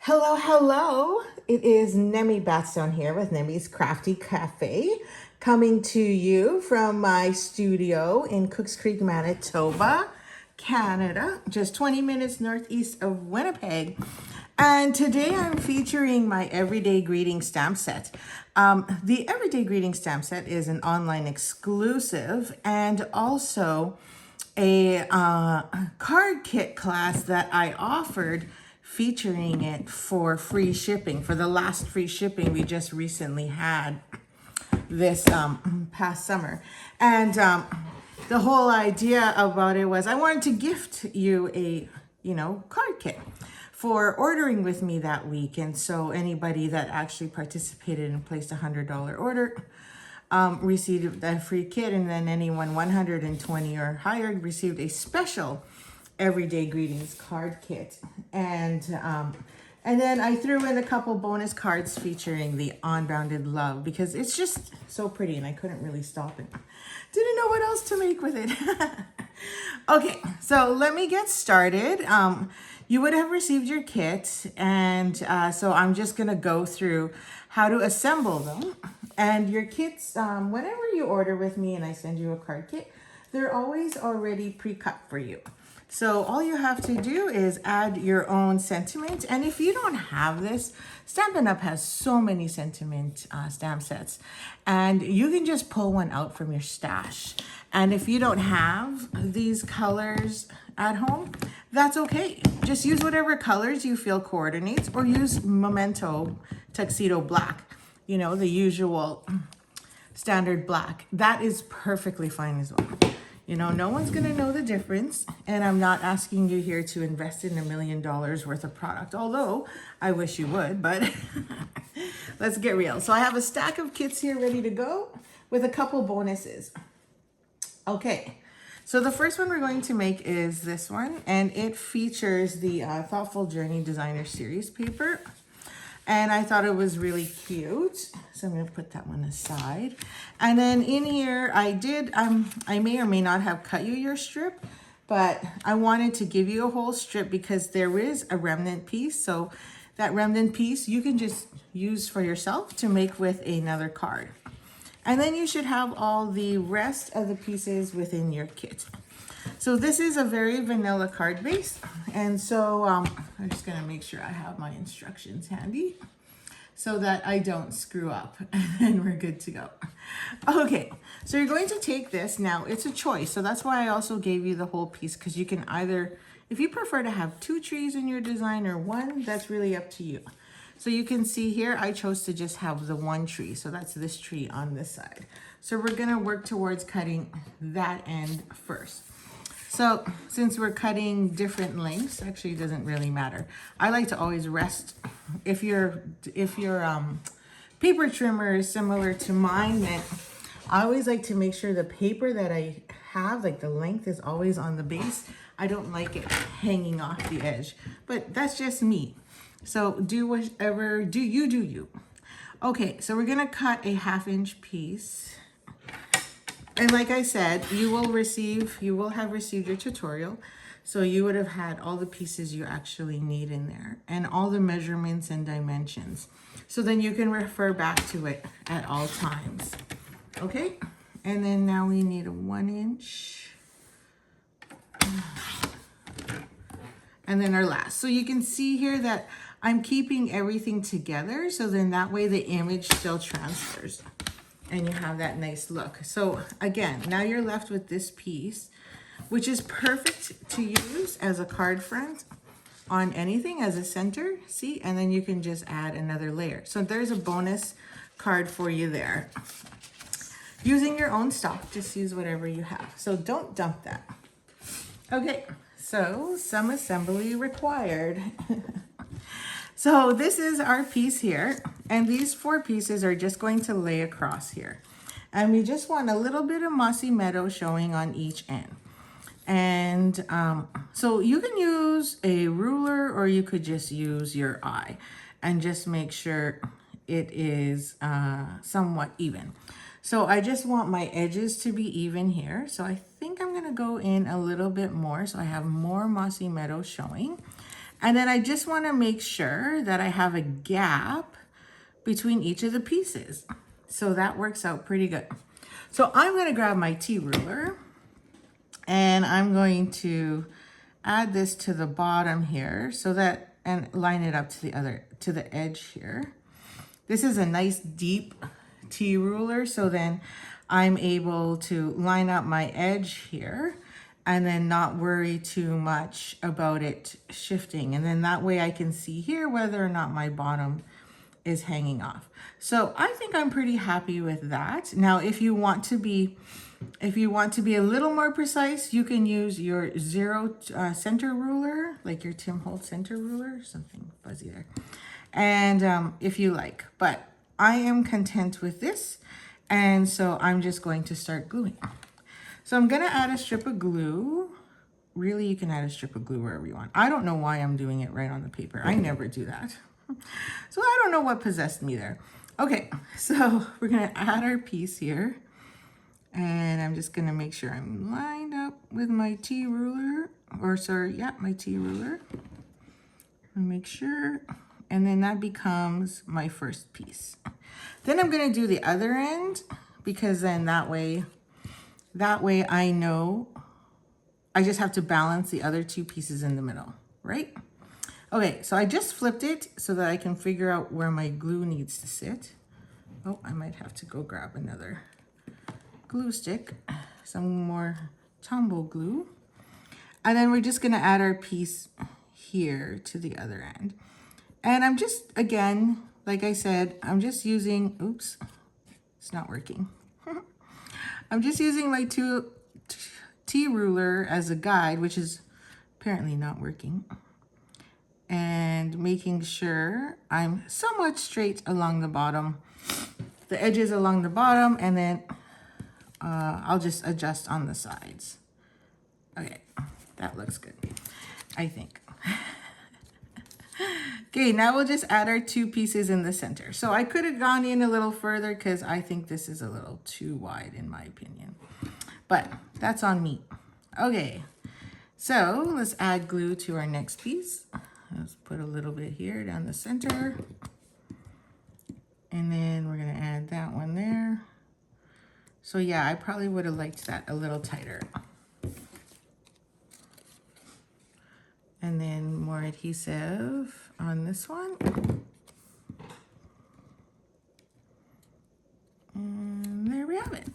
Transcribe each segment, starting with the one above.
Hello, hello. It is Nemi Batstone here with Nemi's Crafty Cafe, coming to you from my studio in Cooks Creek, Manitoba, Canada, just 20 minutes northeast of Winnipeg. And today I'm featuring my Everyday Greeting stamp set. The Everyday Greeting stamp set is an online exclusive and also a card kit class that I offered featuring it for free shipping, for the last free shipping we just recently had this past summer. And the whole idea about it was I wanted to gift you a, card kit for ordering with me that week. And so anybody that actually participated and placed a $100 order received a free kit, and then anyone 120 or higher received a special Everyday Greetings card kit. And then I threw in a couple bonus cards featuring the Unbounded Love because it's just so pretty and I couldn't really stop it. Didn't know what else to make with it. Okay, so let me get started. You would have received your kit, and so I'm just gonna go through how to assemble them. And your kits, whenever you order with me and I send you a card kit, they're always already pre-cut for you. So all you have to do is add your own sentiment. And if you don't have this, Stampin' Up! Has so many sentiment stamp sets. And you can just pull one out from your stash. And if you don't have these colors at home, that's okay. Just use whatever colors you feel coordinates, or use Memento Tuxedo Black. You know, the usual standard black. That is perfectly fine as well. You know, no one's going to know the difference, and I'm not asking you here to invest in $1 million worth of product, although I wish you would, but let's get real. So I have a stack of kits here ready to go with a couple bonuses. Okay, so the first one we're going to make is this one, and it features the Thoughtful Journey Designer Series paper. And I thought it was really cute. So I'm going to put that one aside. And then in here, I may or may not have cut you your strip, but I wanted to give you a whole strip because there is a remnant piece. So that remnant piece you can just use for yourself to make with another card. And then you should have all the rest of the pieces within your kit. So this is a very vanilla card base. And so I'm just gonna make sure I have my instructions handy so that I don't screw up and we're good to go. Okay, so you're going to take this. Now it's a choice. So that's why I also gave you the whole piece, because you can either, if you prefer to have 2 trees in your design or 1, that's really up to you. So you can see here, I chose to just have the 1 tree. So that's this tree on this side. So we're gonna work towards cutting that end first. So since we're cutting different lengths, actually it doesn't really matter. I like to always rest. If your paper trimmer is similar to mine, then I always like to make sure the paper that I have, like the length, is always on the base. I don't like it hanging off the edge, but that's just me. So do whatever, do you. Okay, so we're gonna cut a 1/2 inch piece. And like I said, you will have received your tutorial. So you would have had all the pieces you actually need in there and all the measurements and dimensions. So then you can refer back to it at all times. Okay? And then now we need a 1 inch. And then our last. So you can see here that I'm keeping everything together. So then that way the image still transfers. And you have that nice look. So again, now you're left with this piece, which is perfect to use as a card front on anything as a center, see? And then you can just add another layer. So there's a bonus card for you there. Using your own stock, just use whatever you have. So don't dump that. Okay, so some assembly required. So this is our piece here, and these 4 pieces are just going to lay across here. And we just want a little bit of mossy meadow showing on each end. And so you can use a ruler, or you could just use your eye and just make sure it is somewhat even. So I just want my edges to be even here. So I think I'm gonna go in a little bit more so I have more mossy meadow showing. And then I just want to make sure that I have a gap between each of the pieces. So that works out pretty good. So I'm going to grab my T ruler and I'm going to add this to the bottom here so that, and line it up to the edge here. This is a nice deep T ruler, so then I'm able to line up my edge here and then not worry too much about it shifting. And then that way I can see here whether or not my bottom is hanging off. So I think I'm pretty happy with that. Now, if you want to be a little more precise, you can use your zero center ruler, like your Tim Holtz center ruler, something fuzzy there. And if you like, but I am content with this. And so I'm just going to start gluing. So I'm gonna add a strip of glue. Really, you can add a strip of glue wherever you want. I don't know why I'm doing it right on the paper. I never do that. So I don't know what possessed me there. Okay, so we're gonna add our piece here. And I'm just gonna make sure I'm lined up with my T ruler, or sorry, yeah, my T ruler. And make sure, and then that becomes my first piece. Then I'm gonna do the other end, because then that way I know I just have to balance the other two pieces in the middle, right? Okay, so I just flipped it so that I can figure out where my glue needs to sit. Oh, I might have to go grab another glue stick, some more Tombow glue. And then we're just gonna add our piece here to the other end. And I'm just, again, like I said, I'm just using, oops, it's not working. I'm just using my T ruler as a guide, which is apparently not working. And making sure I'm somewhat straight along the bottom, the edges along the bottom, and then I'll just adjust on the sides. Okay, that looks good, I think. Okay, now we'll just add our two pieces in the center. So I could have gone in a little further because I think this is a little too wide in my opinion, but that's on me. Okay, so let's add glue to our next piece. Let's put a little bit here down the center. And then we're gonna add that one there. So yeah, I probably would have liked that a little tighter. And then more adhesive on this one. And there we have it.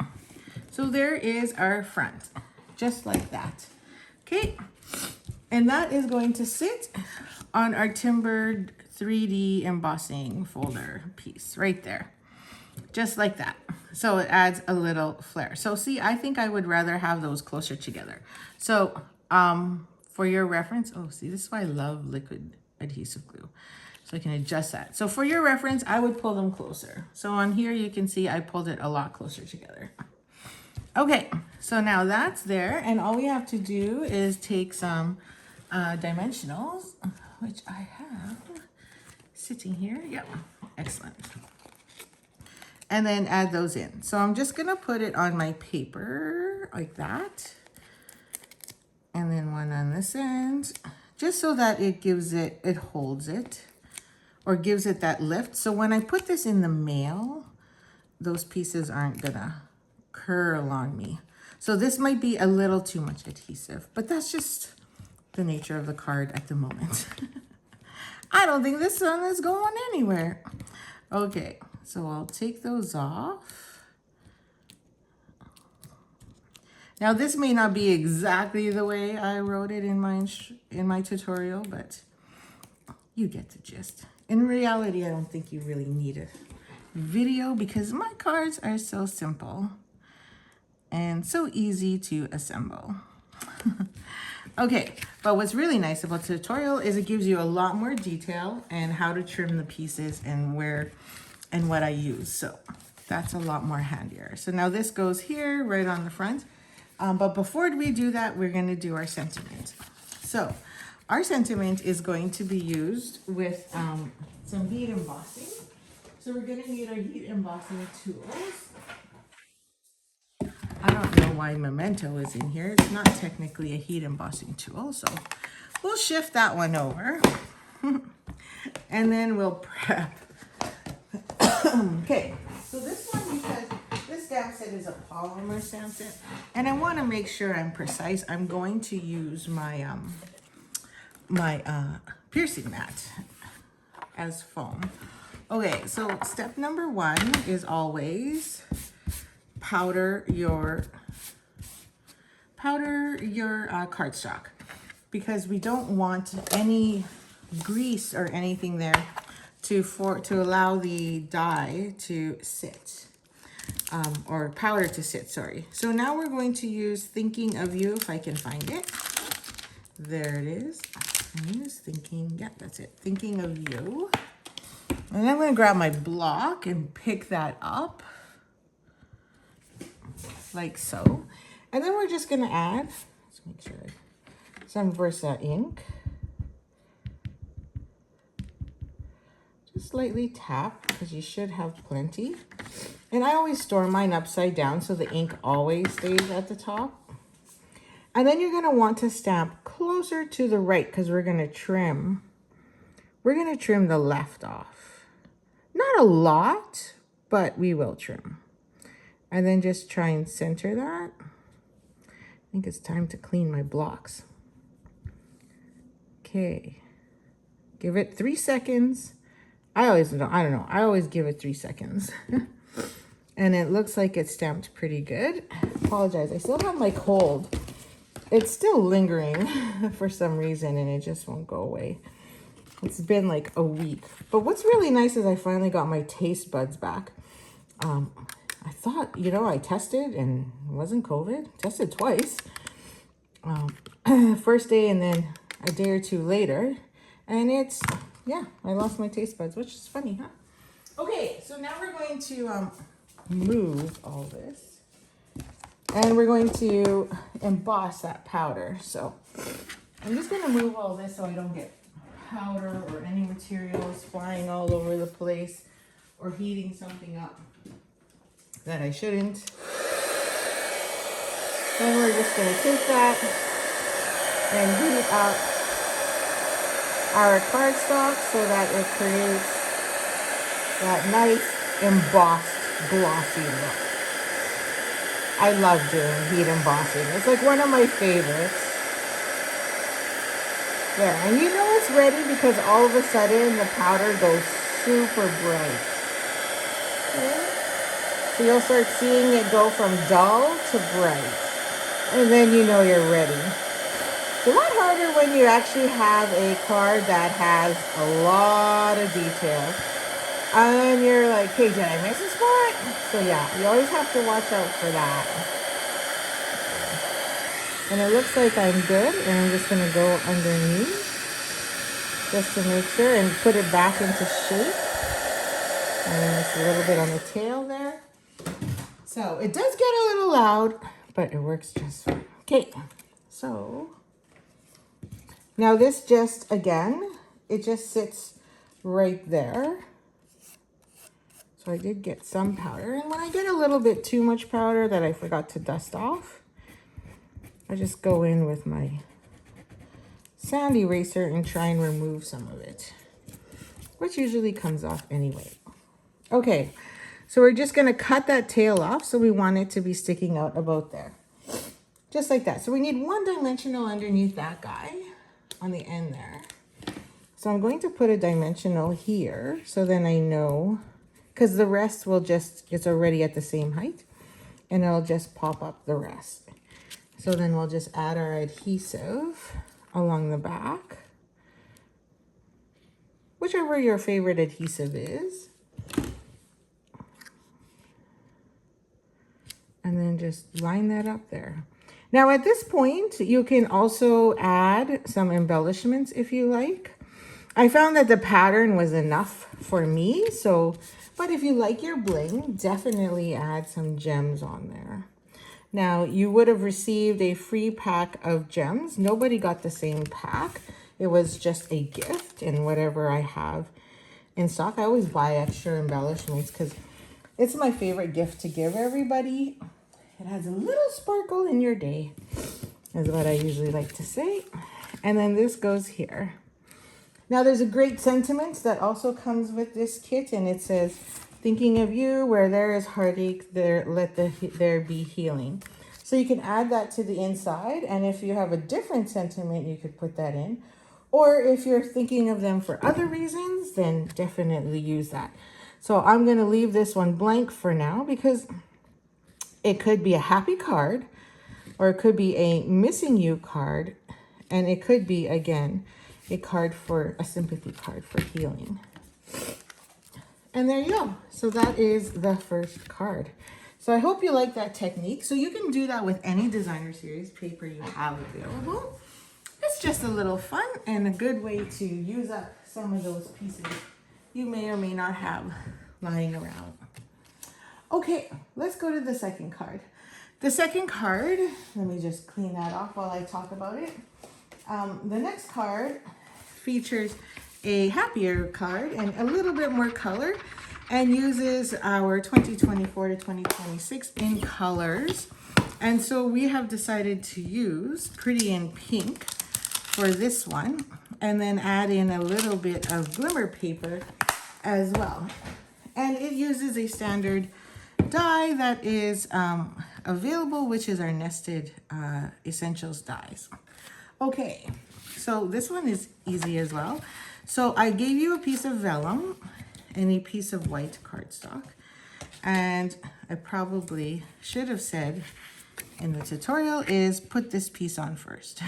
So there is our front, just like that. Okay, and that is going to sit on our timbered 3D embossing folder piece right there, just like that. So it adds a little flair. So see, I think I would rather have those closer together. So for your reference, oh, see, this is why I love liquid adhesive glue. So I can adjust that. So for your reference, I would pull them closer. So on here, you can see I pulled it a lot closer together. Okay, so now that's there. And all we have to do is take some dimensionals, which I have sitting here. Yep, excellent. And then add those in. So I'm just gonna put it on my paper like that. And then one on this end, just so that it gives it, it holds it, or gives it that lift. So when I put this in the mail, those pieces aren't gonna curl on me. So this might be a little too much adhesive, but that's just the nature of the card at the moment. I don't think this one is going anywhere. Okay, so I'll take those off. Now this may not be exactly the way I wrote it in my tutorial, but you get the gist. In reality, I don't think you really need a video because my cards are so simple and so easy to assemble. Okay, but what's really nice about the tutorial is it gives you a lot more detail and how to trim the pieces and where and what I use. So that's a lot more handier. So now this goes here right on the front. But before we do that, we're going to do our sentiment. So our sentiment is going to be used with some heat embossing. So we're going to need our heat embossing tools. I don't know why Memento is in here. It's not technically a heat embossing tool, so we'll shift that one over. And then we'll prep. Okay, so this one, because this stamp set is a polymer stamp set, and I want to make sure I'm precise, I'm going to use my piercing mat as foam. Okay, so step number one is always powder your cardstock, because we don't want any grease or anything there to allow the dye to sit, or powder to sit, sorry. So now we're going to use Thinking of You, if I can find it. There it is. Use Thinking, yeah, that's it. Thinking of You. And I'm going to grab my block and pick that up like so. And then we're just going to add, let's make sure, some Versa ink. Just lightly tap, because you should have plenty. And I always store mine upside down so the ink always stays at the top. And then you're going to want to stamp closer to the right, because we're going to trim the left off. Not a lot, but we will trim. And then just try and center that. I think it's time to clean my blocks. Okay. Give it 3 seconds. I always give it 3 seconds. And it looks like it's stamped pretty good. Apologize, I still have my cold. It's still lingering for some reason, and it just won't go away. It's been like a week. But what's really nice is I finally got my taste buds back. I thought, I tested and it wasn't COVID. Tested twice. First day and then a day or two later. And it's, yeah, I lost my taste buds, which is funny, huh? Okay, so now we're going to move all this. And we're going to emboss that powder. So I'm just going to move all this so I don't get powder or any materials flying all over the place or heating something up that I shouldn't. Then we're just going to take that and heat up our cardstock so that it creates that nice embossed glossy look. I love doing heat embossing. It's like one of my favorites. There, and it's ready because all of a sudden the powder goes super bright. Okay. So you'll start seeing it go from dull to bright. And then you're ready. It's a lot harder when you actually have a card that has a lot of detail. And you're like, hey, did I miss a spot? So yeah, you always have to watch out for that. And it looks like I'm good. And I'm just going to go underneath just to make sure and put it back into shape. And then just a little bit on the tail there. So it does get a little loud, but it works just fine. Okay, so now this just, again, it just sits right there. So I did get some powder. And when I get a little bit too much powder that I forgot to dust off, I just go in with my sand eraser and try and remove some of it, which usually comes off anyway. Okay, so we're just going to cut that tail off. So we want it to be sticking out about there. Just like that. So we need one dimensional underneath that guy on the end there. So I'm going to put a dimensional here. So then I know, because the rest will just, it's already at the same height. And it'll just pop up the rest. So then we'll just add our adhesive along the back. Whichever your favorite adhesive is. And then just line that up there. Now at this point, you can also add some embellishments if you like. I found that the pattern was enough for me. So, but if you like your bling, definitely add some gems on there. Now, you would have received a free pack of gems. Nobody got the same pack. It was just a gift and whatever I have in stock. I always buy extra embellishments because it's my favorite gift to give everybody. It has a little sparkle in your day, is what I usually like to say. And then this goes here. Now there's a great sentiment that also comes with this kit, and it says, thinking of you, where there is heartache, there be healing. So you can add that to the inside, and if you have a different sentiment, you could put that in. Or if you're thinking of them for other reasons, then definitely use that. So I'm going to leave this one blank for now because it could be a happy card, or it could be a missing you card, and it could be, again, a sympathy card for healing. And there you go. So that is the first card. So I hope you like that technique. So you can do that with any designer series paper you have available. It's just a little fun and a good way to use up some of those pieces you may or may not have lying around. Okay, let's go to the second card. The second card, let me just clean that off while I talk about it. The next card features a happier card and a little bit more color, and uses our 2024 to 2026 in colors. And so we have decided to use Pretty in Pink for this one, and then add in a little bit of glimmer paper as well. And it uses a standard die that is available, which is our nested essentials dies. Okay, so this one is easy as well. So I gave you a piece of vellum and a piece of white cardstock, and I probably should have said in the tutorial is put this piece on first.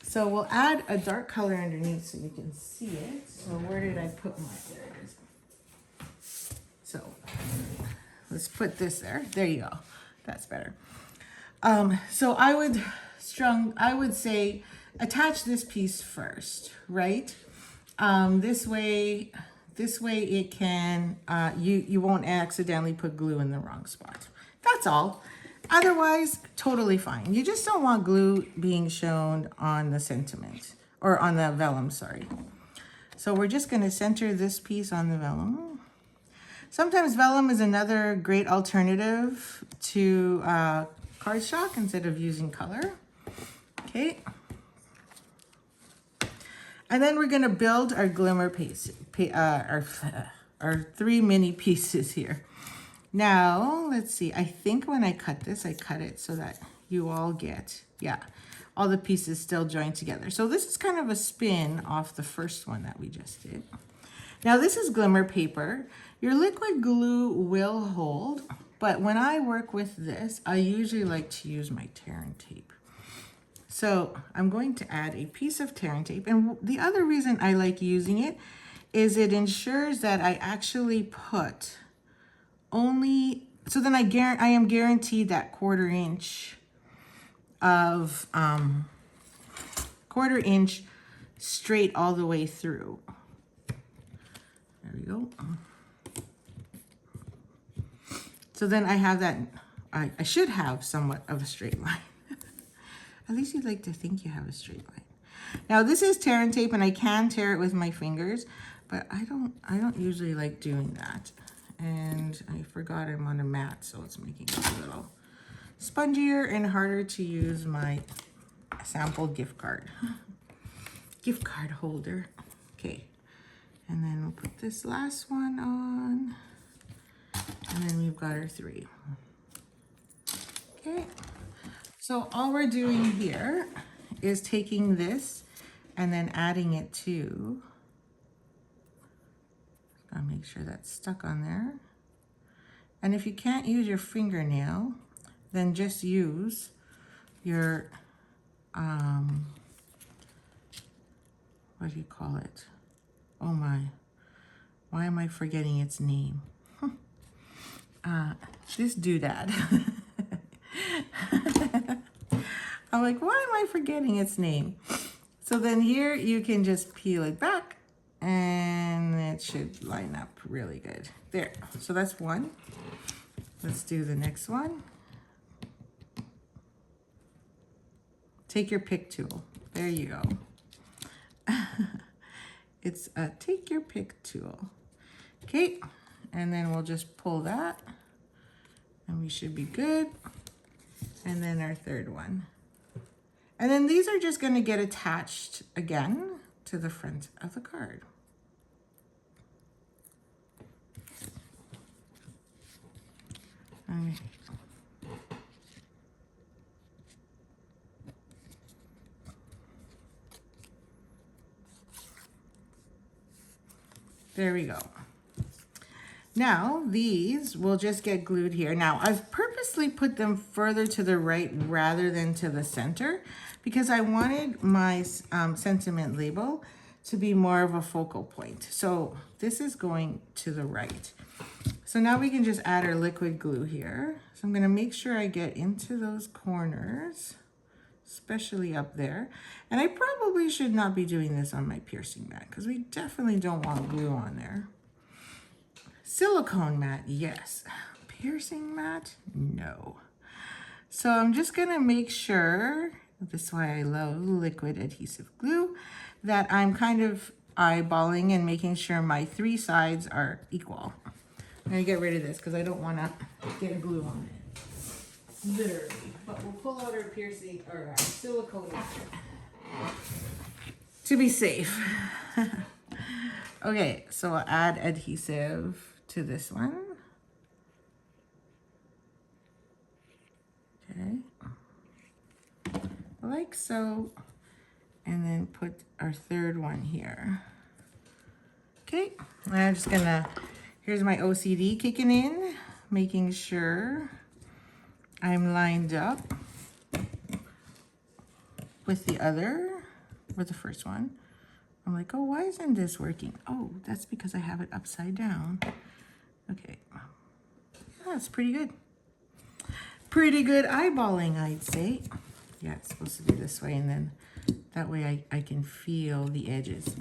So we'll add a dark color underneath so you can see it. So where did I put my, there it is. So let's put this there. There you go. That's better. So I would say attach this piece first, right? This way it can, you won't accidentally put glue in the wrong spot. That's all. Otherwise, totally fine. You just don't want glue being shown on the sentiment, or on the vellum, sorry. So we're just going to center this piece on the vellum. Sometimes vellum is another great alternative to cardstock instead of using color. Okay. And then we're going to build our glimmer piece, our 3 mini pieces here. Now, let's see. I think when I cut this, I cut it so that you all get, yeah, all the pieces still joined together. So this is kind of a spin off the first one that we just did. Now this is glimmer paper. Your liquid glue will hold, but when I work with this, I usually like to use my tear and tape. So I'm going to add a piece of tear and tape. And the other reason I like using it is it ensures that I actually put only, so then I am guaranteed that quarter-inch of, quarter-inch straight all the way through. There we go. So then I have that, I should have somewhat of a straight line. At least you'd like to think you have a straight line. Now this is tear and tape, and I can tear it with my fingers, but I don't usually like doing that. And I forgot I'm on a mat, so it's making it a little spongier and harder to use my sample gift card holder. Okay, and then we'll put this last one on, and then we've got our 3. Okay, so all we're doing here is taking this and then adding it to, I'll make sure that's stuck on there. And if you can't use your fingernail, then just use your, what do you call it? Oh my, why am I forgetting its name? This doodad. I'm like, why am I forgetting its name? So then here you can just peel it back, and it should line up really good. There, so that's one. Let's do the next one. Take your pick tool. There you go. It's a take your pick tool. Okay, and then we'll just pull that, and we should be good. And then our third one. And then these are just going to get attached again to the front of the card. Okay. There we go. Now these will just get glued here. Now I've purposely put them further to the right rather than to the center because I wanted my sentiment label to be more of a focal point. So this is going to the right. So now we can just add our liquid glue here. So I'm gonna make sure I get into those corners, especially up there. And I probably should not be doing this on my piercing mat because we definitely don't want glue on there. Silicone mat, yes. Piercing mat, no. So I'm just gonna make sure, this is why I love liquid adhesive glue, that I'm kind of eyeballing and making sure my 3 sides are equal. I'm gonna get rid of this because I don't wanna get a glue on it. Literally, but we'll pull out our piercing or our silicone to be safe. Okay, so I'll add adhesive to this one. Okay, like so, and then put our third one here. Okay, and I'm just gonna, here's my OCD kicking in, making sure I'm lined up with the first one. I'm like, oh, why isn't this working? Oh, that's because I have it upside down. Okay, that's pretty good. Pretty good eyeballing, I'd say. Yeah, it's supposed to be this way, and then that way I can feel the edges.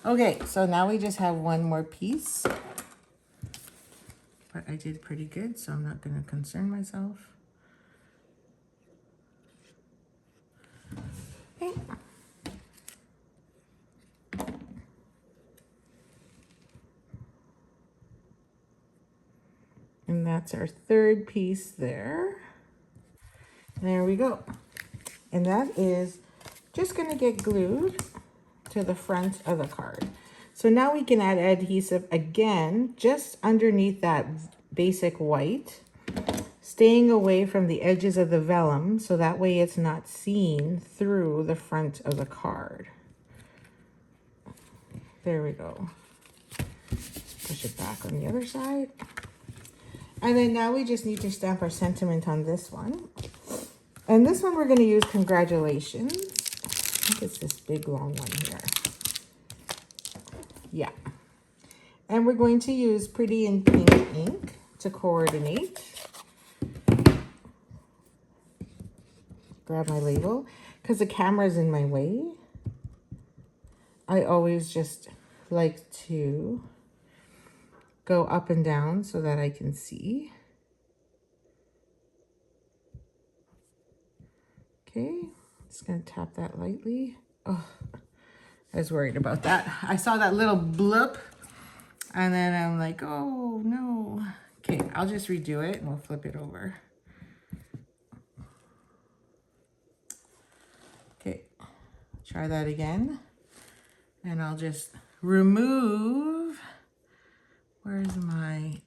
Okay, so now we just have one more piece. But I did pretty good, so I'm not gonna concern myself. Okay. And that's our third piece there. There we go. And that is just gonna get glued to the front of the card. So now we can add adhesive again, just underneath that basic white, staying away from the edges of the vellum, so that way it's not seen through the front of the card. There we go. Push it back on the other side. And then now we just need to stamp our sentiment on this one. And this one we're going to use congratulations. I think it's this big long one here. Yeah. And we're going to use Pretty in Pink ink to coordinate. Grab my label. Because the camera's in my way, I always just like to go up and down so that I can see. Okay, just gonna tap that lightly. Oh, I was worried about that. I saw that little bloop and then I'm like, oh no. Okay, I'll just redo it and we'll flip it over. Okay, try that again. And I'll just remove, remove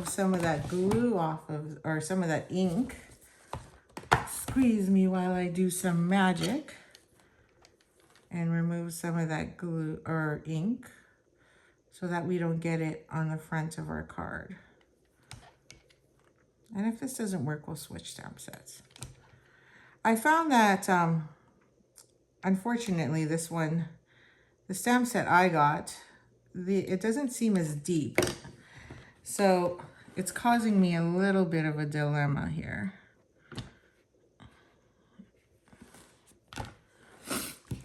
some of that glue off of, or some of that ink. Squeeze me while I do some magic. And remove some of that glue or ink so that we don't get it on the front of our card. And if this doesn't work, we'll switch stamp sets. I found that, unfortunately, this one, the stamp set I got, it doesn't seem as deep. So it's causing me a little bit of a dilemma here.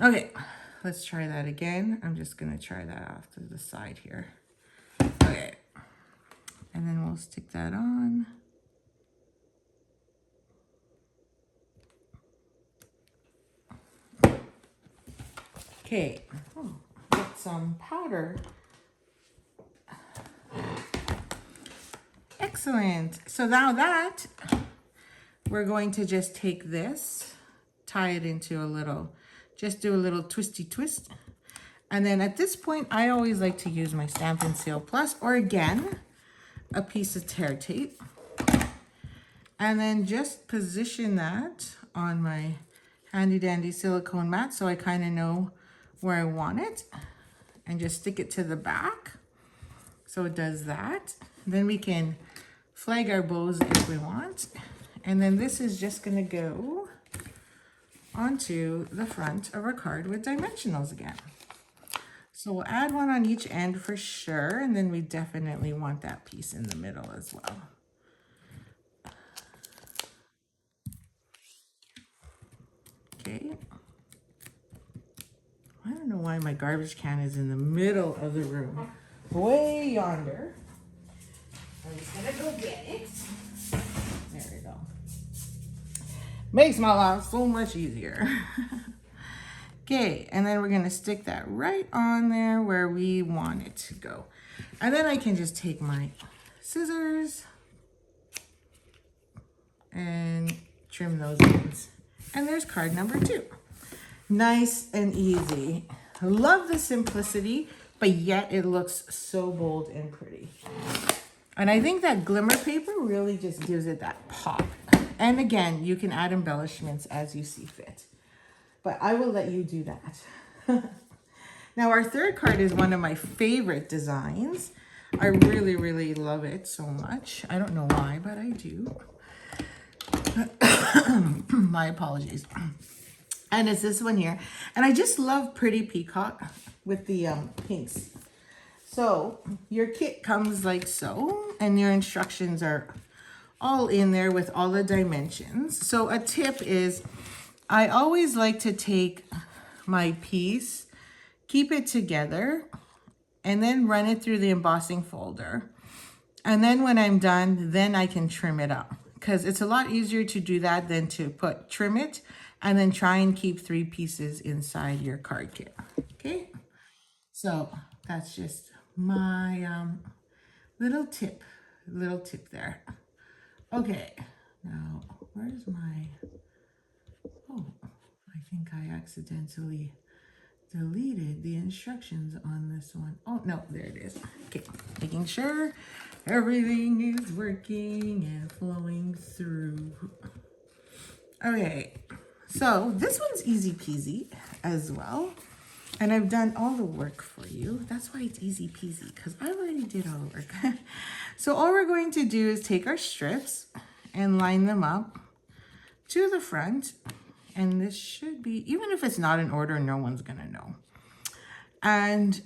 Okay, let's try that again. I'm just gonna try that off to the side here. Okay, and then we'll stick that on. Okay, get some powder. Excellent. So now that we're going to just take this, tie it into a little, just do a little twisty twist. And then at this point, I always like to use my Stampin' Seal Plus, or again, a piece of tear tape. And then just position that on my handy dandy silicone mat so I kind of know where I want it. And just stick it to the back. So it does that. Then we can flag our bows if we want. And then this is just gonna go onto the front of our card with dimensionals again. So we'll add one on each end for sure. And then we definitely want that piece in the middle as well. Okay. I don't know why my garbage can is in the middle of the room. Way yonder. I'm just gonna go get it. There we go. Makes my life so much easier. Okay, and then we're gonna stick that right on there where we want it to go. And then I can just take my scissors and trim those ends. And there's card number 2. Nice and easy. Love the simplicity, but yet it looks so bold and pretty. And I think that glimmer paper really just gives it that pop. And again, you can add embellishments as you see fit. But I will let you do that. Now our third card is one of my favorite designs. I really, really love it so much. I don't know why, but I do. My apologies. And it's this one here. And I just love Pretty Peacock with the pinks. So your kit comes like so, and your instructions are all in there with all the dimensions. So a tip is, I always like to take my piece, keep it together, and then run it through the embossing folder. And then when I'm done, then I can trim it up, because it's a lot easier to do that than to trim it and then try and keep 3 pieces inside your card kit. Okay, so that's just my little tip there. Okay, now where's my, oh, I think I accidentally deleted the instructions on this one. Oh no, there it is. Okay, making sure everything is working and flowing through. Okay, so this one's easy peasy as well. And I've done all the work for you. That's why it's easy peasy, because I already did all the work. So all we're going to do is take our strips and line them up to the front. And this should be, even if it's not in order, no one's gonna know. And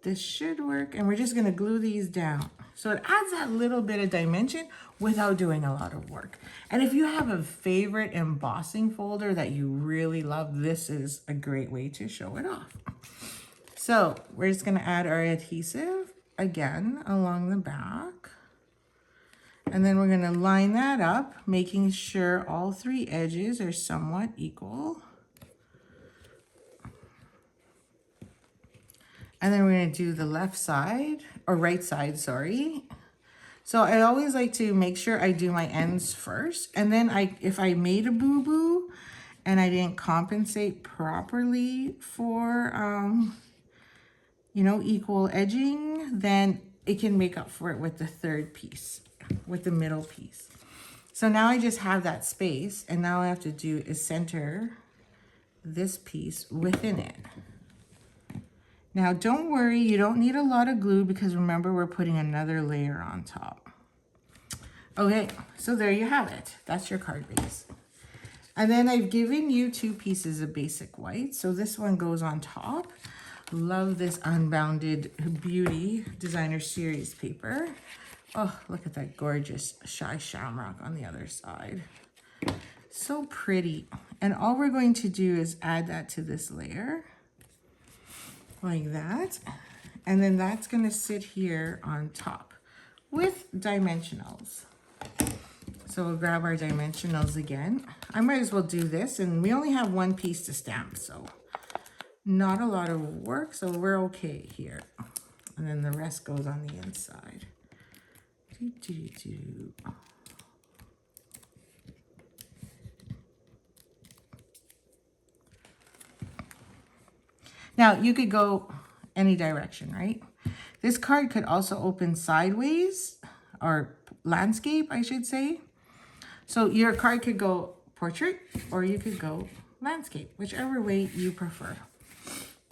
this should work. And we're just gonna glue these down. So it adds that little bit of dimension without doing a lot of work. And if you have a favorite embossing folder that you really love, this is a great way to show it off. So we're just gonna add our adhesive again along the back. And then we're gonna line that up, making sure all 3 edges are somewhat equal. And then we're gonna do the left side, or right side, sorry. So I always like to make sure I do my ends first. And then if I made a boo-boo and I didn't compensate properly for, you know, equal edging, then it can make up for it with the 3rd piece, with the middle piece. So now I just have that space, and now all I have to do is center this piece within it. Now don't worry, you don't need a lot of glue, because remember, we're putting another layer on top. Okay, so there you have it. That's your card base. And then I've given you 2 pieces of basic white. So this one goes on top. Love this Unbounded Beauty Designer Series paper. Oh, look at that gorgeous Shy Shamrock on the other side. So pretty. And all we're going to do is add that to this layer. Like that. And then that's going to sit here on top with dimensionals. So we'll grab our dimensionals again. I might as well do this, and we only have 1 piece to stamp, so not a lot of work, so we're okay here. And then the rest goes on the inside. Now, you could go any direction, right? This card could also open sideways, or landscape, I should say. So your card could go portrait, or you could go landscape, whichever way you prefer.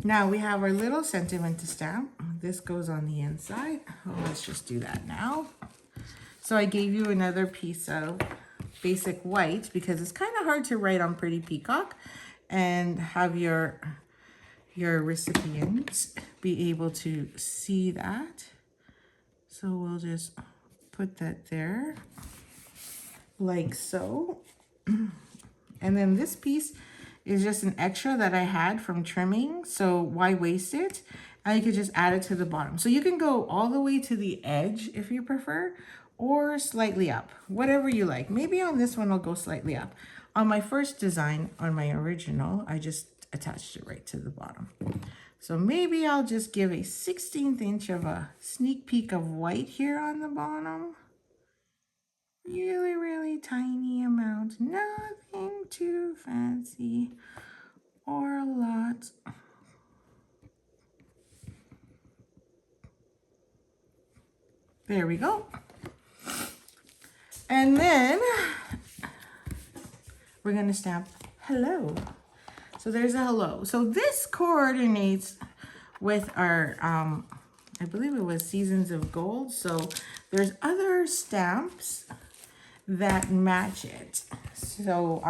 Now we have our little sentiment to stamp. This goes on the inside. Oh, let's just do that now. So I gave you another piece of basic white because it's kind of hard to write on Pretty Peacock and have your recipients be able to see that. So we'll just put that there like so. And then this piece is just an extra that I had from trimming, so why waste it? And you could just add it to the bottom. So you can go all the way to the edge if you prefer, or slightly up, whatever you like. Maybe on this one I'll go slightly up. On my first design, on my original, I just attached it right to the bottom. So maybe I'll just give a 1/16 inch of a sneak peek of white here on the bottom. Really, really tiny amount, nothing too fancy or a lot. There we go. And then we're gonna stamp hello. So there's a hello. So this coordinates with our, I believe it was Seasons of Gold. So there's other stamps that match it. So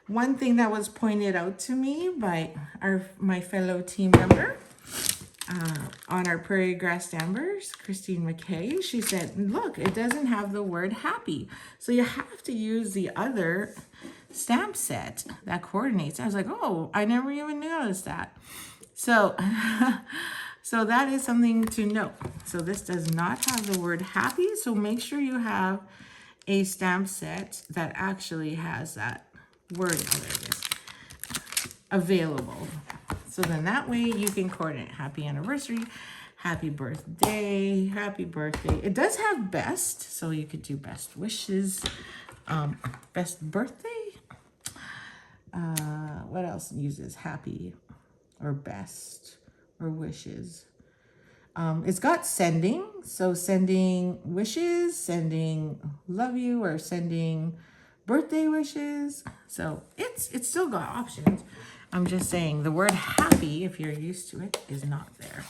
one thing that was pointed out to me by my fellow team member on our Prairie Grass Stampers, Christine McKay, she said, look, it doesn't have the word happy. So you have to use the other stamp set that coordinates. I was like, oh, I never even noticed that. So so that is something to note. So this does not have the word happy. So make sure you have a stamp set that actually has that word, there it is, available. So then that way you can coordinate happy anniversary, happy birthday, happy birthday. It does have best, so you could do best wishes, best birthday. What else uses happy or best or wishes? It's got sending, so sending wishes, sending love you, or sending birthday wishes. So it's still got options. I'm just saying the word happy, if you're used to it, is not there.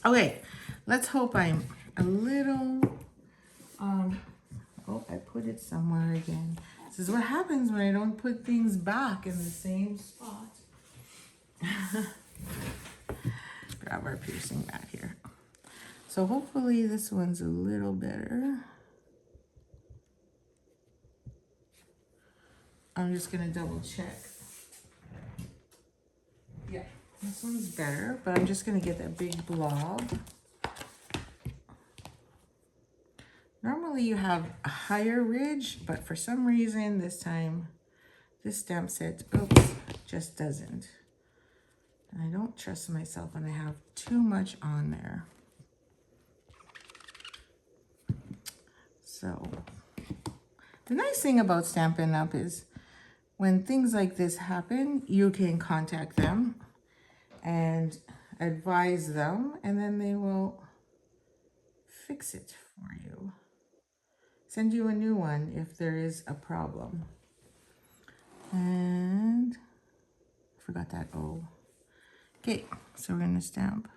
Okay, let's hope I'm a little, oh, I put it somewhere again. This is what happens when I don't put things back in the same spot. Grab our piercing mat here. So hopefully this one's a little better. I'm just gonna double check. Yeah, this one's better, but I'm just gonna get that big blob. Normally you have a higher ridge, but for some reason this time, this stamp set, oops, just doesn't. And I don't trust myself when I have too much on there. So the nice thing about Stampin' Up! Is when things like this happen, you can contact them and advise them, and then they will fix it for you. Send you a new one if there is a problem. And I forgot that O. Okay, so we're gonna stamp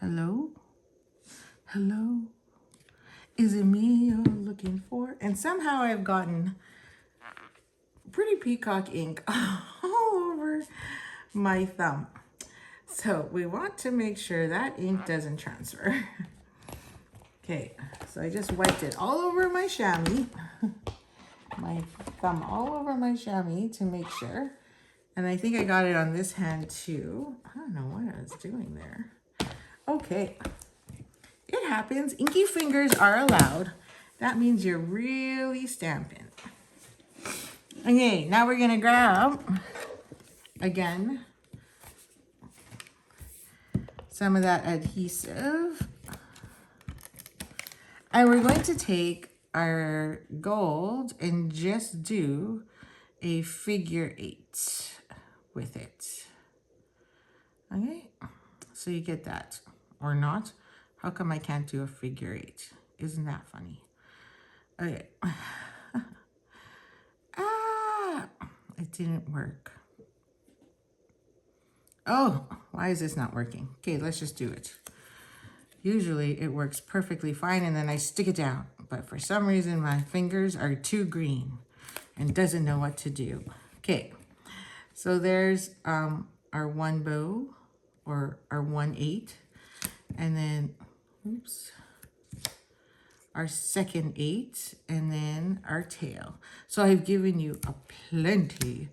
hello. Hello. Is it me you're looking for? And somehow I've gotten Pretty Peacock ink all over my thumb. So we want to make sure that ink doesn't transfer. Okay, so I just wiped it all over my chamois. My thumb all over my chamois to make sure. And I think I got it on this hand too. I don't know what I was doing there. Okay, it happens. Inky fingers are allowed. That means you're really stamping. Okay, now we're gonna grab, again, some of that adhesive. And we're going to take our gold and just do a figure 8 with it. Okay, so you get that, or not. How come I can't do a figure 8? Isn't that funny? Okay. Ah, it didn't work. Oh, why is this not working? Okay, let's just do it. Usually it works perfectly fine and then I stick it down. But for some reason my fingers are too green and doesn't know what to do. Okay, so there's our one bow, or our 1/8. And then, oops, our second 8, and then our tail. So I've given you a plenty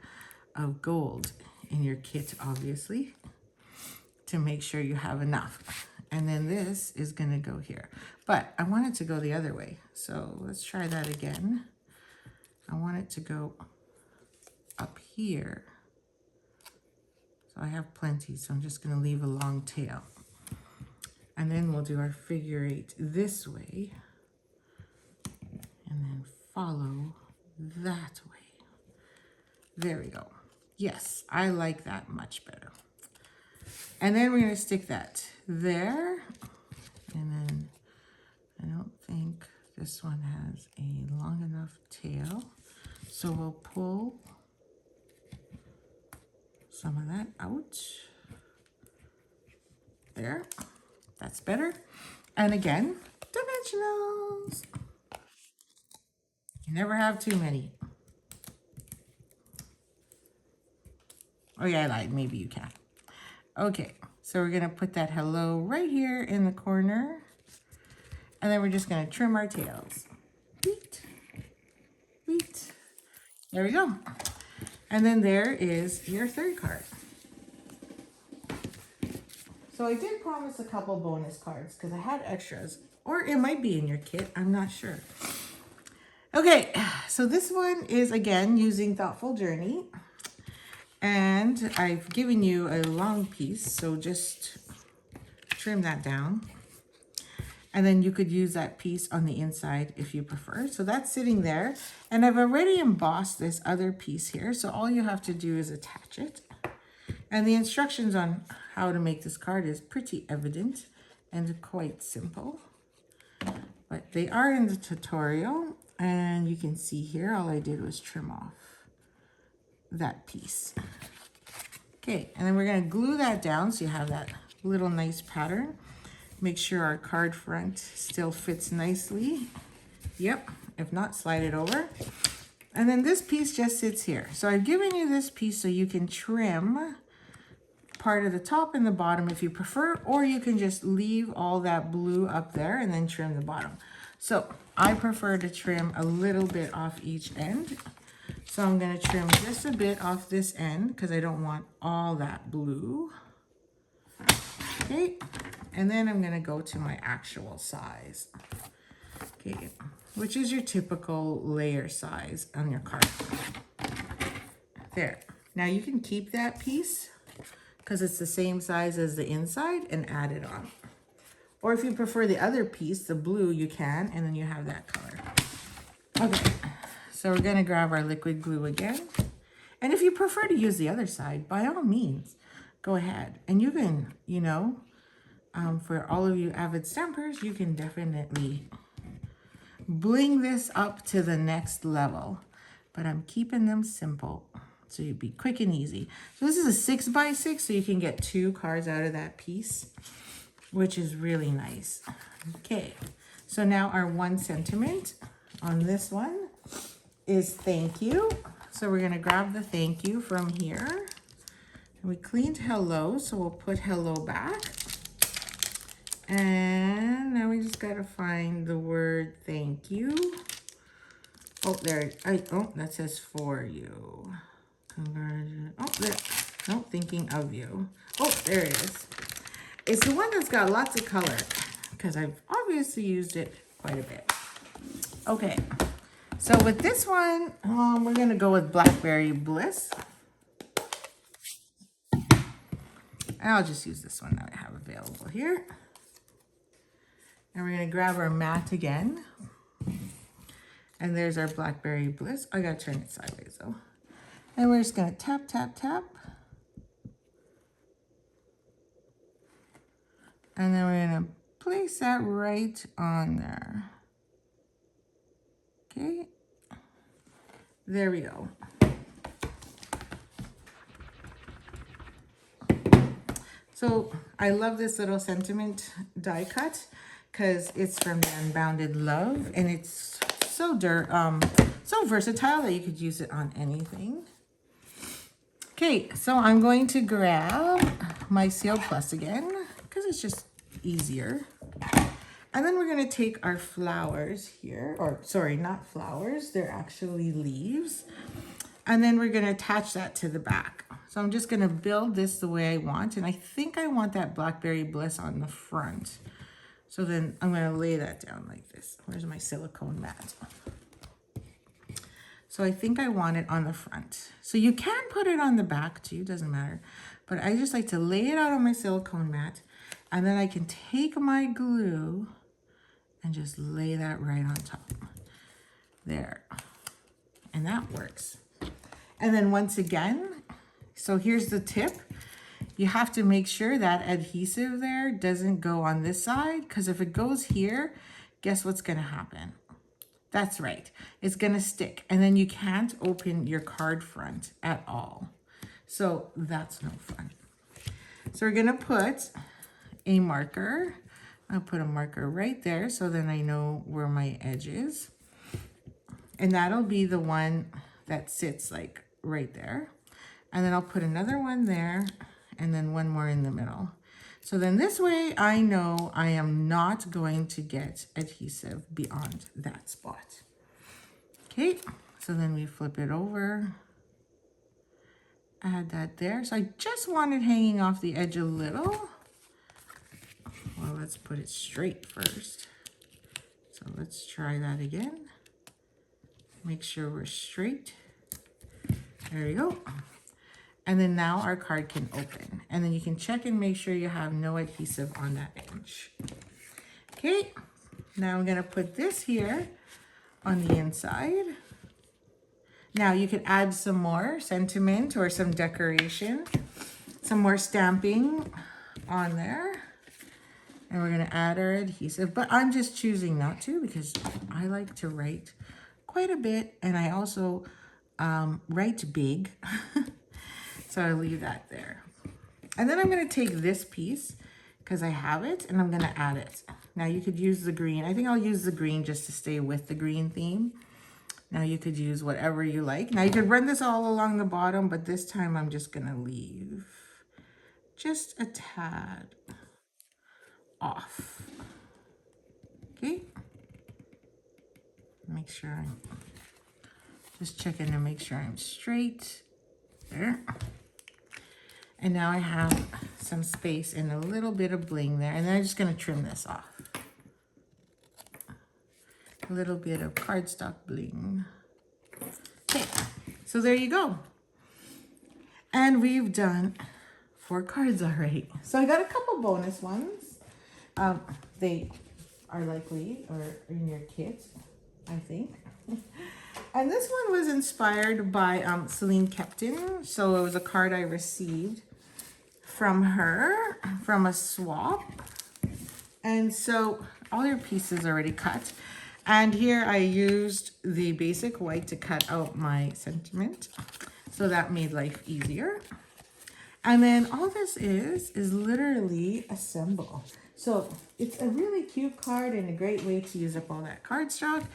of gold in your kit, obviously, to make sure you have enough. And then this is gonna go here. But I want it to go the other way. So let's try that again. I want it to go up here. So I have plenty, so I'm just gonna leave a long tail. And then we'll do our figure 8 this way. And then follow that way. There we go. Yes, I like that much better. And then we're going to stick that there. And then I don't think this one has a long enough tail. So we'll pull some of that out. There. That's better. And again, dimensionals. You never have too many. Oh yeah, I lied. Maybe you can. Okay, so we're gonna put that hello right here in the corner. And then we're just gonna trim our tails. Beat, beat. There we go. And then there is your third card. So I did promise a couple bonus cards because I had extras. Or it might be in your kit, I'm not sure. Okay, so this one is again using Thoughtful Journey. And I've given you a long piece, so just trim that down. And then you could use that piece on the inside if you prefer. So that's sitting there. And I've already embossed this other piece here. So all you have to do is attach it. And the instructions on how to make this card is pretty evident and quite simple. But they are in the tutorial. And you can see here, all I did was trim off that piece. Okay, and then we're gonna glue that down so you have that little nice pattern. Make sure our card front still fits nicely. Yep, if not, slide it over. And then this piece just sits here. So I've given you this piece so you can trim part of the top and the bottom if you prefer, or you can just leave all that blue up there and then trim the bottom. So I prefer to trim a little bit off each end. So I'm gonna trim just a bit off this end because I don't want all that blue. Okay, and then I'm gonna go to my actual size. Okay, which is your typical layer size on your card. There. Now you can keep that piece because it's the same size as the inside and add it on. Or if you prefer the other piece, the blue, you can, and then you have that color. Okay, so we're gonna grab our liquid glue again. And if you prefer to use the other side, by all means, go ahead. And you can, you know, for all of you avid stampers, you can definitely bling this up to the next level. But I'm keeping them simple, so you'd be quick and easy. So this is a 6x6, so you can get 2 cards out of that piece, which is really nice. Okay, so now our 1 sentiment on this one is thank you. So we're gonna grab the thank you from here. And we cleaned hello, so we'll put hello back. And now we just gotta find the word thank you. Oh, there, oh, that says for you. Oh, there, no, thinking of you. Oh, there it is. It's the one that's got lots of color because I've obviously used it quite a bit. Okay, so with this one, we're gonna go with Blackberry Bliss. I'll just use this one that I have available here. And we're gonna grab our mat again. And there's our Blackberry Bliss. I gotta turn it sideways though. And we're just gonna tap, tap, tap. And then we're gonna place that right on there. Okay, there we go. So I love this little sentiment die cut because it's from the Unbounded Love, and it's so so versatile that you could use it on anything. Okay, so I'm going to grab my Seal Plus again because it's just easier. And then we're going to take our flowers here, or sorry, not flowers, they're actually leaves. And then we're going to attach that to the back. So I'm just going to build this the way I want. And I think I want that Blackberry Bliss on the front. So then I'm going to lay that down like this. Where's my silicone mat? So I think I want it on the front. So you can put it on the back too, doesn't matter. But I just like to lay it out on my silicone mat. And then I can take my glue and just lay that right on top. There. And that works. And then once again, so here's the tip. You have to make sure that adhesive there doesn't go on this side, because if it goes here, guess what's gonna happen? That's right, it's gonna stick, and then you can't open your card front at all. So that's no fun. So we're gonna put a marker. I'll put a marker right there so then I know where my edge is. And that'll be the one that sits like right there. And then I'll put another one there and then one more in the middle. So then this way I know I am not going to get adhesive beyond that spot. Okay, so then we flip it over, add that there. So I just want it hanging off the edge a little. Well, let's put it straight first. So let's try that again. Make sure we're straight. There you go. And then now our card can open. And then you can check and make sure you have no adhesive on that edge. Okay, now I'm gonna put this here on the inside. Now you could add some more sentiment or some decoration, some more stamping on there. And we're gonna add our adhesive, but I'm just choosing not to because I like to write quite a bit, and I also write big. So I leave that there. And then I'm gonna take this piece because I have it, and I'm gonna add it. Now you could use the green. I think I'll use the green just to stay with the green theme. Now you could use whatever you like. Now you could run this all along the bottom, but this time I'm just gonna leave just a tad off. Okay, make sure I'm just checking to make sure I'm straight there. And now I have some space and a little bit of bling there, and then I'm just gonna trim this off. A little bit of cardstock bling. Okay, so there you go. And we've done 4 cards already. So I got a couple bonus ones. They are likely or in your kit, I think. And this one was inspired by Celine Kepton. So it was a card I received from her, from a swap. And so all your pieces are already cut. And here I used the basic white to cut out my sentiment. So that made life easier. And then all this is literally a symbol. So it's a really cute card and a great way to use up all that cardstock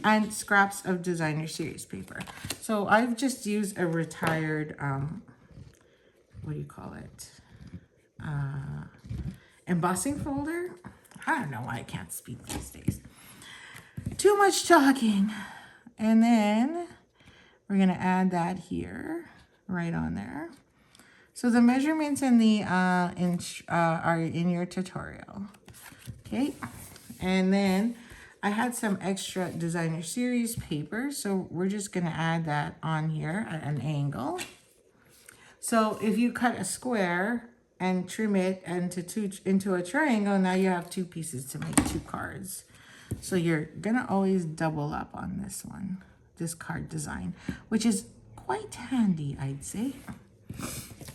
and scraps of designer series paper. So I've just used a retired, what do you call it? Embossing folder. I don't know why I can't speak these days. Too much talking. And then we're gonna add that here, right on there. So the measurements in the are in your tutorial. Okay, and then I had some extra designer series paper, so we're just gonna add that on here at an angle. So if you cut a square and trim it into a triangle, now you have 2 pieces to make 2 cards. So you're gonna always double up on this one, this card design, which is quite handy, I'd say.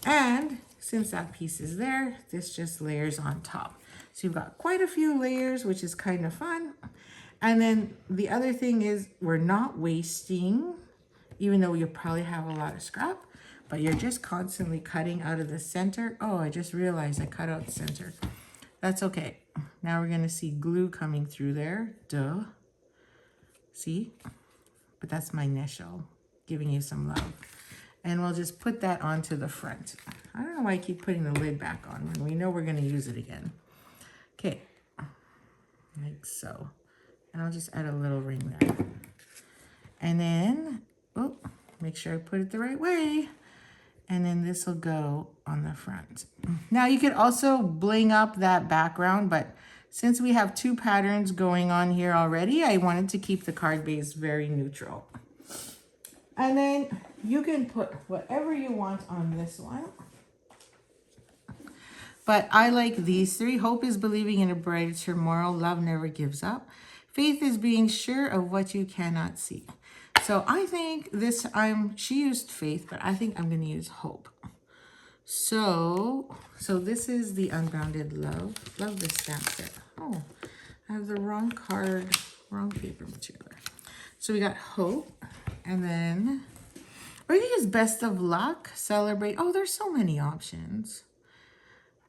And since that piece is there, this just layers on top. So you've got quite a few layers, which is kind of fun. And then the other thing is we're not wasting, even though you probably have a lot of scrap, but you're just constantly cutting out of the center. Oh, I just realized I cut out the center. That's okay. Now we're gonna see glue coming through there, duh. See? But that's my initial, giving you some love. And we'll just put that onto the front. I don't know why I keep putting the lid back on when we know we're gonna use it again. Okay, like so. And I'll just add a little ring there. And then, oh, make sure I put it the right way. And then this will go on the front. Now you could also bling up that background, but since we have two patterns going on here already, I wanted to keep the card base very neutral. And then you can put whatever you want on this one. But I like these three. Hope is believing in a brighter tomorrow. Love never gives up. Faith is being sure of what you cannot see. So I think this, she used faith, but I think I'm going to use hope. So this is the Unbounded Love. Love this stamp set. Oh, I have the wrong card, wrong paper material. So we got hope, and then we're going to use best of luck, celebrate. Oh, there's so many options.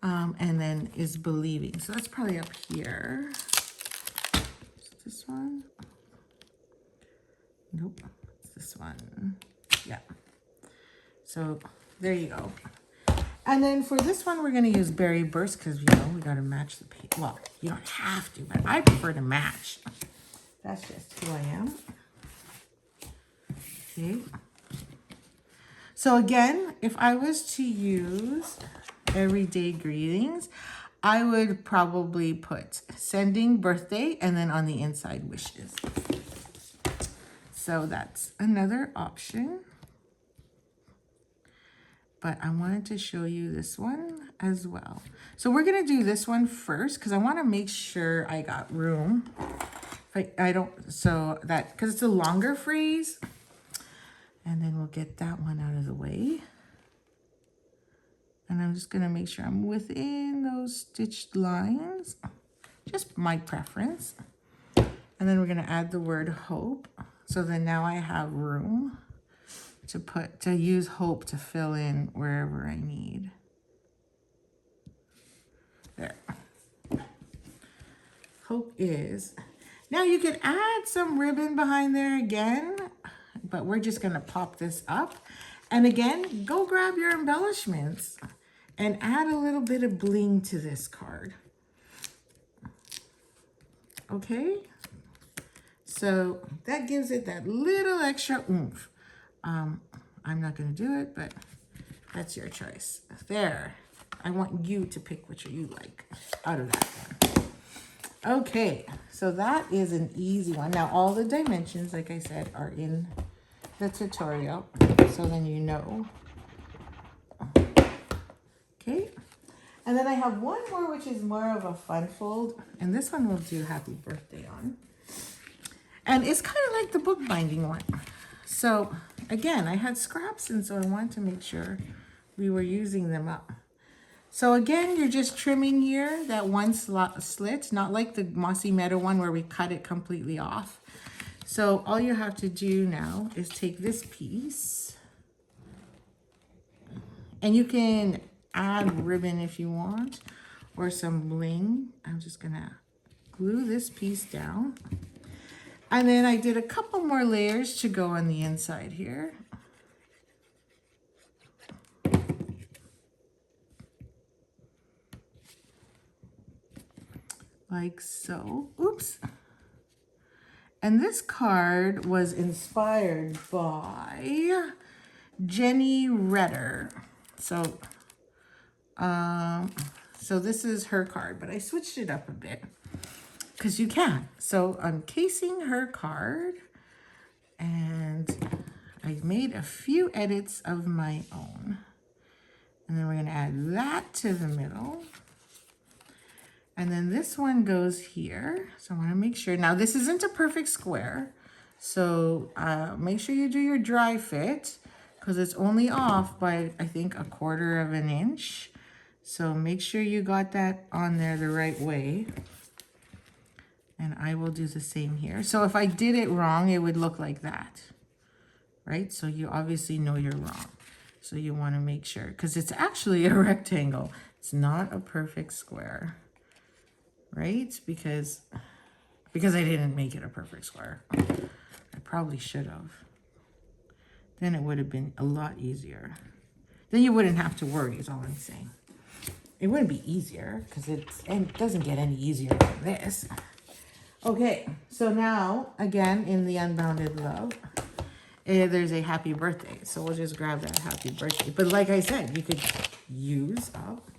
And then is believing. So that's probably up here. Is this one? Nope, it's this one. Yeah. So there you go. And then for this one, we're going to use Berry Burst because, you know, we got to match the paper. Well, you don't have to, but I prefer to match. That's just who I am. Okay. So again, if I was to use everyday greetings, I would probably put sending birthday and then on the inside wishes. So that's another option. But I wanted to show you this one as well. So we're gonna do this one first because I want to make sure I got room. I don't, so that, because it's a longer phrase. And then we'll get that one out of the way. And I'm just gonna make sure I'm within those stitched lines. Just my preference. And then we're gonna add the word hope. So then now I have room to use hope to fill in wherever I need. There. Hope is. Now you could add some ribbon behind there again, but we're just gonna pop this up. And again, go grab your embellishments and add a little bit of bling to this card. Okay? So that gives it that little extra oomph. I'm not going to do it, but that's your choice. There. I want you to pick which you like out of that one. Okay, so that is an easy one. Now, all the dimensions, like I said, are in the tutorial, so then you know. Okay, and then I have one more, which is more of a fun fold, and this one we'll do happy birthday on. And it's kind of like the bookbinding one. So again, I had scraps, and so I wanted to make sure we were using them up. So again, you're just trimming here that one slit, not like the Mossy Meadow one where we cut it completely off. So all you have to do now is take this piece, and you can add ribbon if you want, or some bling. I'm just gonna glue this piece down. And then I did a couple more layers to go on the inside here. Like so. Oops. And this card was inspired by Jenny Redder. So this is her card, but I switched it up a bit. Because you can. So I'm casing her card, and I made a few edits of my own. And then we're going to add that to the middle. And then this one goes here. So I want to make sure. Now this isn't a perfect square. So make sure you do your dry fit, because it's only off by, I think, 1/4 of an inch. So make sure you got that on there the right way. And I will do the same here. So if I did it wrong, it would look like that, right? So you obviously know you're wrong. So you want to make sure, because it's actually a rectangle. It's not a perfect square, right? Because I didn't make it a perfect square. I probably should have. Then it would have been a lot easier. Then you wouldn't have to worry, is all I'm saying. It wouldn't be easier, because it doesn't get any easier than this. Okay, so now, again, in the Unbounded Love, there's a happy birthday. So we'll just grab that happy birthday. But like I said, you could use up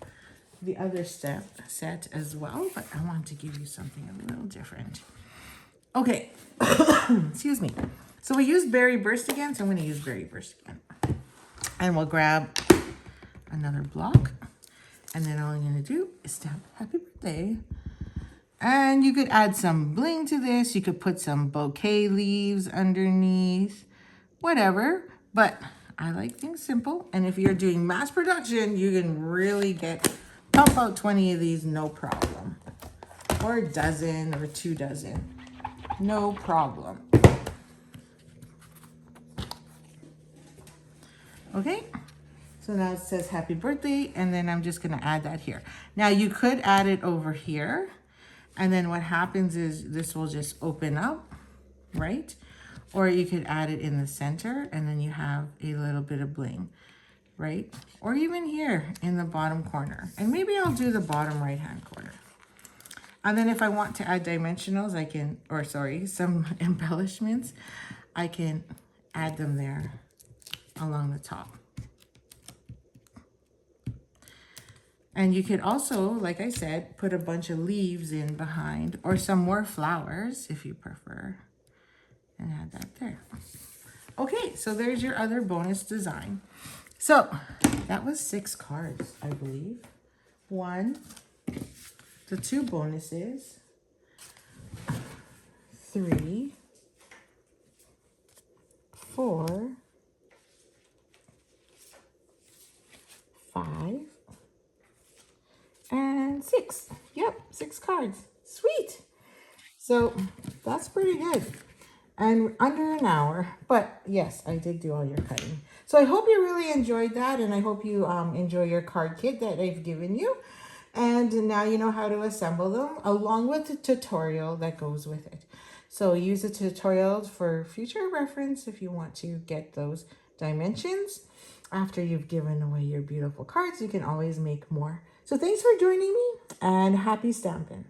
the other set as well. But I want to give you something a little different. Okay, excuse me. So we used Berry Burst again, so I'm going to use Berry Burst again. And we'll grab another block. And then all I'm going to do is stamp happy birthday. And you could add some bling to this. You could put some bouquet leaves underneath. Whatever, but I like things simple. And if you're doing mass production, you can really pump out 20 of these, no problem. Or a dozen or 2 dozen, no problem. Okay, so now it says happy birthday, and then I'm just gonna add that here. Now you could add it over here, and then what happens is this will just open up, right? Or you could add it in the center, and then you have a little bit of bling, right? Or even here in the bottom corner. And maybe I'll do the bottom right-hand corner. And then if I want to add dimensionals, I can, or sorry, some embellishments, I can add them there along the top. And you could also, like I said, put a bunch of leaves in behind, or some more flowers if you prefer. And add that there. Okay, so there's your other bonus design. So that was 6 cards, I believe. 1, the 2 bonuses, 3, 4, 5, and 6. Yep, 6 cards. Sweet. So that's pretty good. And under an hour, but yes, I did do all your cutting. So I hope you really enjoyed that, and I hope you enjoy your card kit that I've given you. And now you know how to assemble them, along with the tutorial that goes with it. So use the tutorial for future reference if you want to get those dimensions. After you've given away your beautiful cards, you can always make more. So thanks for joining me, and happy stamping.